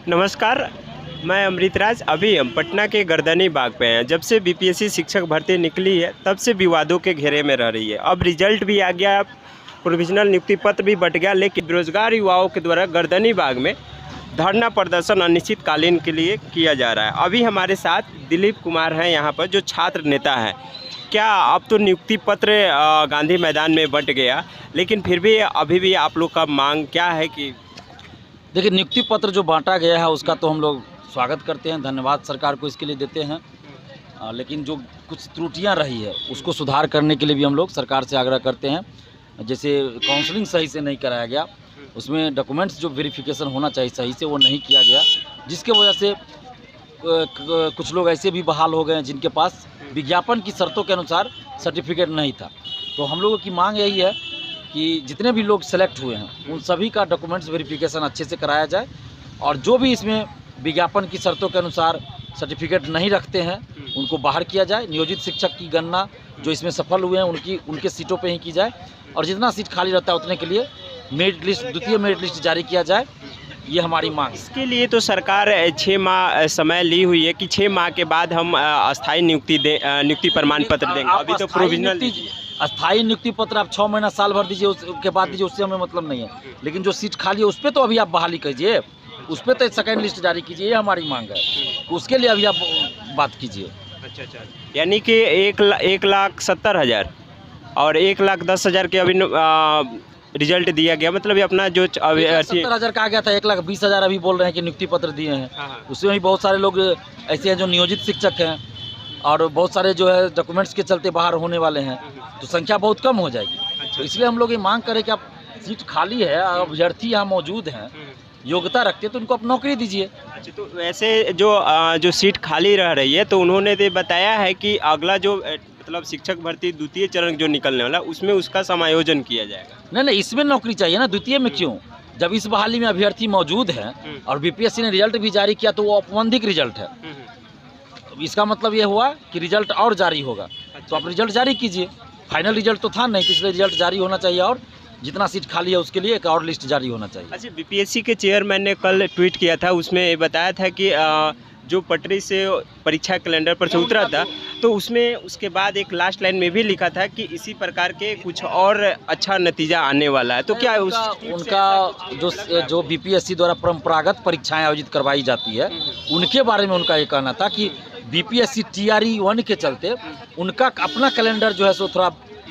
नमस्कार, मैं अमृतराज। अभी हम पटना के गर्दनी बाग पे हैं। जब से बीपीएससी शिक्षक भर्ती निकली है तब से विवादों के घेरे में रह रही है। अब रिजल्ट भी आ गया, प्रोविजनल नियुक्ति पत्र भी बंट गया, लेकिन बेरोजगार युवाओं के द्वारा गर्दनी बाग में धरना प्रदर्शन अनिश्चितकालीन के लिए किया जा रहा है। अभी हमारे साथ दिलीप कुमार हैं यहाँ पर, जो छात्र नेता हैं। क्या अब तो नियुक्ति पत्र गांधी मैदान में बंट गया, लेकिन फिर भी अभी भी आप लोग का मांग क्या है? कि देखिए, नियुक्ति पत्र जो बांटा गया है उसका तो हम लोग स्वागत करते हैं, धन्यवाद सरकार को इसके लिए देते हैं। लेकिन जो कुछ त्रुटियां रही है उसको सुधार करने के लिए भी हम लोग सरकार से आग्रह करते हैं। जैसे काउंसलिंग सही से नहीं कराया गया, उसमें डॉक्यूमेंट्स जो वेरिफिकेशन होना चाहिए सही से वो नहीं किया गया, जिसके वजह से कुछ लोग ऐसे भी बहाल हो गए हैं जिनके पास विज्ञापन की शर्तों के अनुसार सर्टिफिकेट नहीं था। तो हम लोगों की मांग यही है कि जितने भी लोग सेलेक्ट हुए हैं उन सभी का डॉक्यूमेंट्स वेरिफिकेशन अच्छे से कराया जाए, और जो भी इसमें विज्ञापन की शर्तों के अनुसार सर्टिफिकेट नहीं रखते हैं उनको बाहर किया जाए। नियोजित शिक्षक की गणना जो इसमें सफल हुए हैं उनके सीटों पे ही की जाए, और जितना सीट खाली रहता है उतने के लिए मेरिट लिस्ट, द्वितीय मेरिट लिस्ट जारी किया जाए। ये हमारी मांग। इसके लिए तो सरकार 6 माह समय ली हुई है कि 6 माह के बाद हम अस्थायी नियुक्ति प्रमाण पत्र देंगे। अभी तो प्रोविजनल अस्थायी नियुक्ति पत्र आप 6 महीना साल भर दीजिए, उसके बाद दीजिए, उससे हमें मतलब नहीं है। लेकिन जो सीट खाली है उस पर तो अभी आप बहाली कीजिए, उस पर तो सेकेंड लिस्ट जारी कीजिए, ये हमारी मांग है। उसके लिए अभी आप बात कीजिए। अच्छा, यानी कि 1,70,000 और 1,10,000 के अभी रिजल्ट दिया गया, मतलब ये अपना जो 70,000 का आ गया था, 1,20,000 अभी बोल रहे हैं कि नियुक्ति पत्र दिए हैं। उसमें भी बहुत सारे लोग ऐसे हैं जो नियोजित शिक्षक हैं, और बहुत सारे जो है डॉक्यूमेंट्स के चलते बाहर होने वाले हैं, तो संख्या बहुत कम हो जाएगी। तो इसलिए हम लोग ये मांग करें कि आप सीट खाली है, अभ्यर्थी यहाँ मौजूद हैं, योग्यता रखते हैं, तो उनको आप नौकरी दीजिए। अच्छा, तो वैसे जो सीट खाली रह रही है, तो उन्होंने तो बताया है कि अगला जो मतलब शिक्षक भर्ती द्वितीय चरण जो निकलने वाला उसमें उसका समायोजन किया जाएगा। नहीं, इसमें नौकरी चाहिए ना, द्वितीय में क्यों? जब इस बहाली में अभ्यर्थी मौजूद हैं और बीपीएससी ने रिजल्ट भी जारी किया तो वो औपबंधिक रिजल्ट है। तो इसका मतलब ये हुआ कि रिजल्ट और जारी होगा। तो आप रिजल्ट जारी कीजिए। फाइनल रिजल्ट तो था नहीं, इसलिए रिजल्ट जारी होना चाहिए, और जितना सीट खाली है उसके लिए एक और लिस्ट जारी होना चाहिए। अच्छा, बीपीएससी के चेयरमैन ने कल ट्वीट किया था, उसमें बताया था कि जो पटरी से परीक्षा कैलेंडर पर से उतरा था, तो उसमें उसके बाद एक लास्ट लाइन में भी लिखा था कि इसी प्रकार के कुछ और अच्छा नतीजा आने वाला है। तो क्या उनका जो बीपीएससी द्वारा परंपरागत परीक्षाएं आयोजित करवाई जाती है उनके बारे में उनका ये कहना था कि बीपीएससी TRE 1 के चलते उनका अपना कैलेंडर जो है सो थोड़ा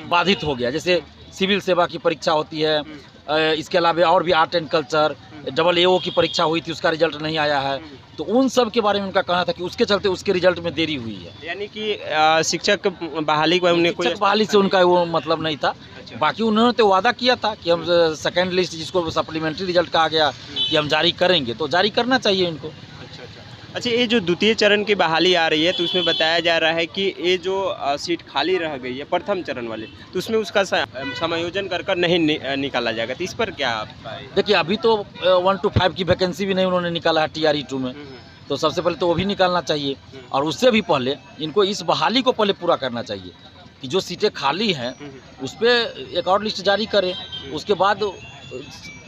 बाधित हो गया। जैसे सिविल सेवा की परीक्षा होती है, इसके अलावा और भी आर्ट एंड कल्चर, AAO की परीक्षा हुई थी, उसका रिजल्ट नहीं आया है। तो उन सब के बारे में उनका कहना था कि उसके चलते उसके रिजल्ट में देरी हुई है। यानी कि शिक्षक बहाली से उनका वो मतलब नहीं था। बाकी उन्होंने तो वादा किया था कि हम सेकेंड लिस्ट, जिसको सप्लीमेंट्री रिजल्ट कहा गया कि हम जारी करेंगे, तो जारी करना चाहिए इनको। अच्छा, ये जो द्वितीय चरण की बहाली आ रही है, तो उसमें बताया जा रहा है कि ये जो सीट खाली रह गई है प्रथम चरण वाले, तो उसमें उसका समायोजन कर नहीं निकाला जाएगा। तो इस पर क्या आपका? देखिए, अभी तो 1 to 5 की वैकेंसी भी नहीं उन्होंने निकाला है TRE 2 में, तो सबसे पहले तो वो भी निकालना चाहिए, और उससे भी पहले इनको इस बहाली को पहले पूरा करना चाहिए कि जो सीटें खाली हैं उस पर एक और लिस्ट जारी करें। उसके बाद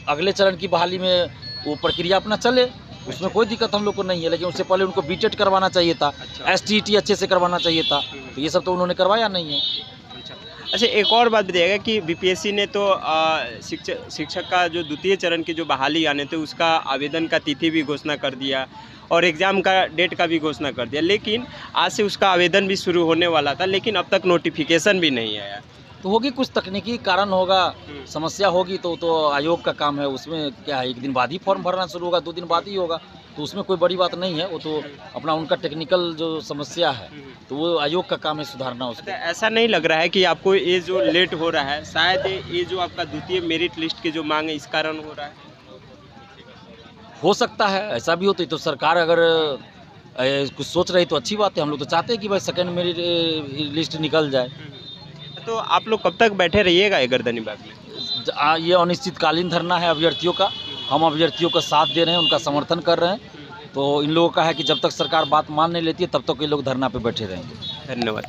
अगले चरण की बहाली में वो प्रक्रिया अपना चले, उसमें कोई दिक्कत हम लोग को नहीं है। लेकिन उससे पहले उनको BTET करवाना चाहिए था, STET अच्छे से करवाना चाहिए था, तो ये सब तो उन्होंने करवाया नहीं है। अच्छा, एक और बात बताइएगा कि बीपीएससी ने तो शिक्षक का जो द्वितीय चरण की जो बहाली आने थे उसका आवेदन का तिथि भी घोषणा कर दिया, और एग्ज़ाम का डेट का भी घोषणा कर दिया, लेकिन आज से उसका आवेदन भी शुरू होने वाला था, लेकिन अब तक नोटिफिकेशन भी नहीं आया। तो होगी, कुछ तकनीकी कारण होगा, समस्या होगी, तो आयोग का काम है। उसमें क्या है, 1 दिन बाद ही फॉर्म भरना शुरू होगा, 2 दिन बाद ही होगा, तो उसमें कोई बड़ी बात नहीं है। वो तो अपना उनका टेक्निकल जो समस्या है, तो वो आयोग का काम है सुधारना उसको। ऐसा नहीं लग रहा है कि आपको ये जो लेट हो रहा है, शायद ये जो आपका द्वितीय मेरिट लिस्ट की जो मांग है इस कारण हो रहा है? हो सकता है, ऐसा भी होता है। तो सरकार अगर कुछ सोच रही तो अच्छी बात है। हम लोग तो चाहते हैं कि भाई सेकेंड मेरिट लिस्ट निकल जाए। तो आप लोग कब तक बैठे रहिएगा ये गर्दनी बाग में? ये अनिश्चितकालीन धरना है अभ्यर्थियों का। हम अभ्यर्थियों का साथ दे रहे हैं, उनका समर्थन कर रहे हैं। तो इन लोगों का है कि जब तक सरकार बात मान नहीं लेती है तब तक ये लोग धरना पे बैठे रहेंगे। धन्यवाद।